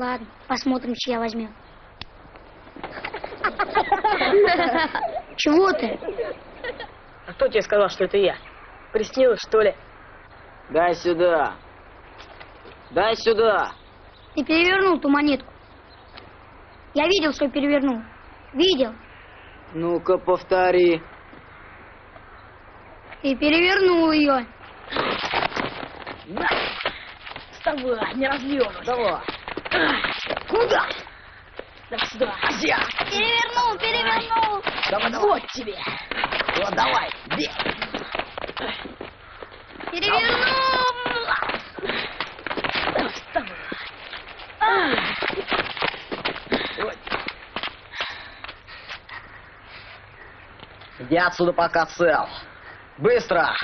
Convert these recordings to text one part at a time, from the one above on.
Ладно, посмотрим, чья возьмет. Чего ты? А кто тебе сказал, что это я? Приснилось, что ли? Дай сюда. Дай сюда. Ты перевернул ту монетку. Я видел, что перевернул. Видел. Ну-ка, повтори. Ты перевернул ее. Вставай, не разлёжусь. Давай. Куда? Давай сюда. Азия. Перевернул, перевернул. Давай, давай. Вот тебе. Вот, давай. Бей. Перевернул. Давай, вставай. Вот. Иди отсюда, пока цел. Быстро.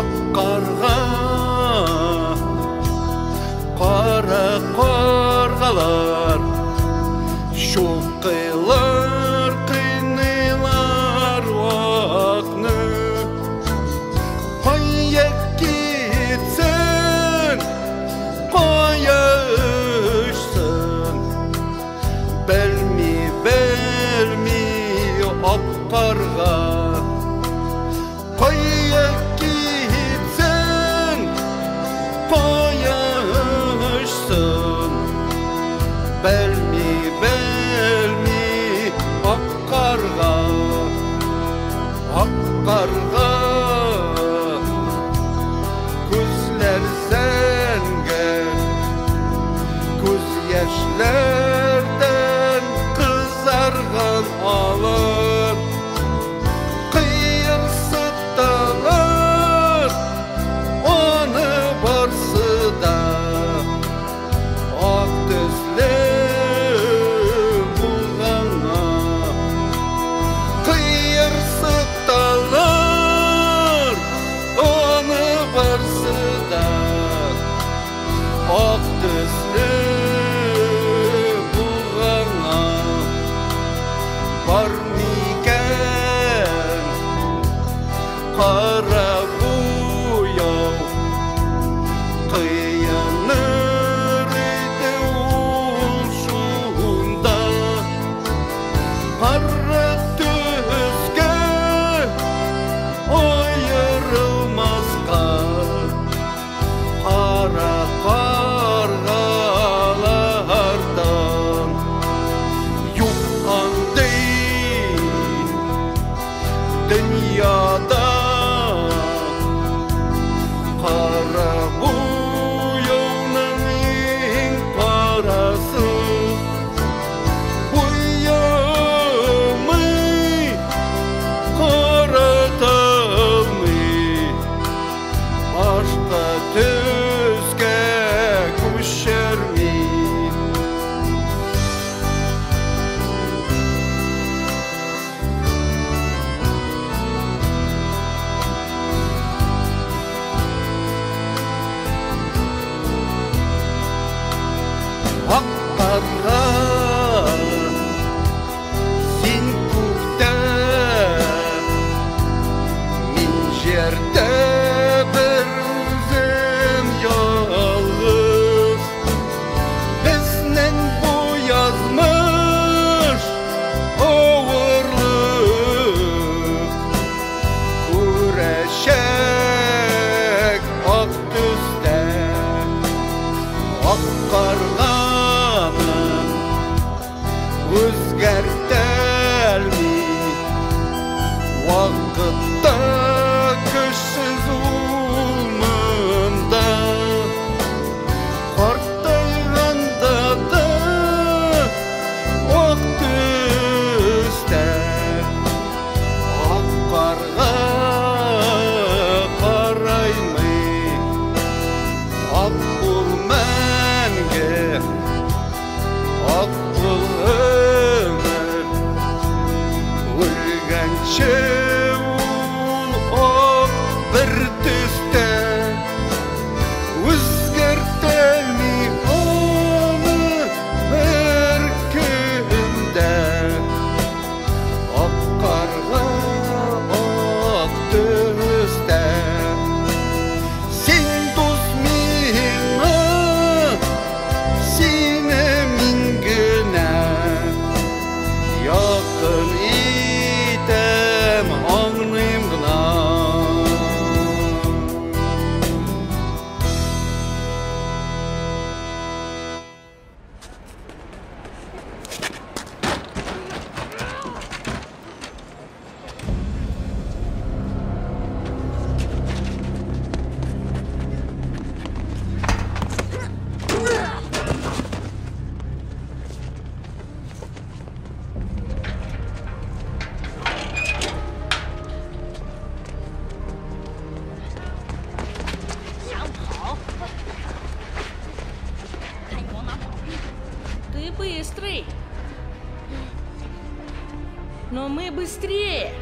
Аққарға, қара қарғалар, шоқилар, қинилар уақны. Қойя кетсін, қойя үшсін, білмей аққарға. Қойя Белми, аққарға, аққарға, көзлер сәнген, көз яшьлерден қызарған алып, қиырсытталар, оны барсыда, ақ төслі ақ төслі бұғана бар мекен қара бояу қияныр еді ол шуында қара төске айырылмасқа қара қарғалардан юққандай дүнияда қара бояуның ең парасы боямай қараталмай ашқа төске көшермей ақ қарға сен көкте мен жерде бір өзім жалғыз біздің боязмыш ауырлық көрешек ақ түсте ақ қарғаны өзгертелмей уақытта күшсіз ұлмында қартайғанда да ақ түсте ақ қарға быстрый. Но мы быстрее.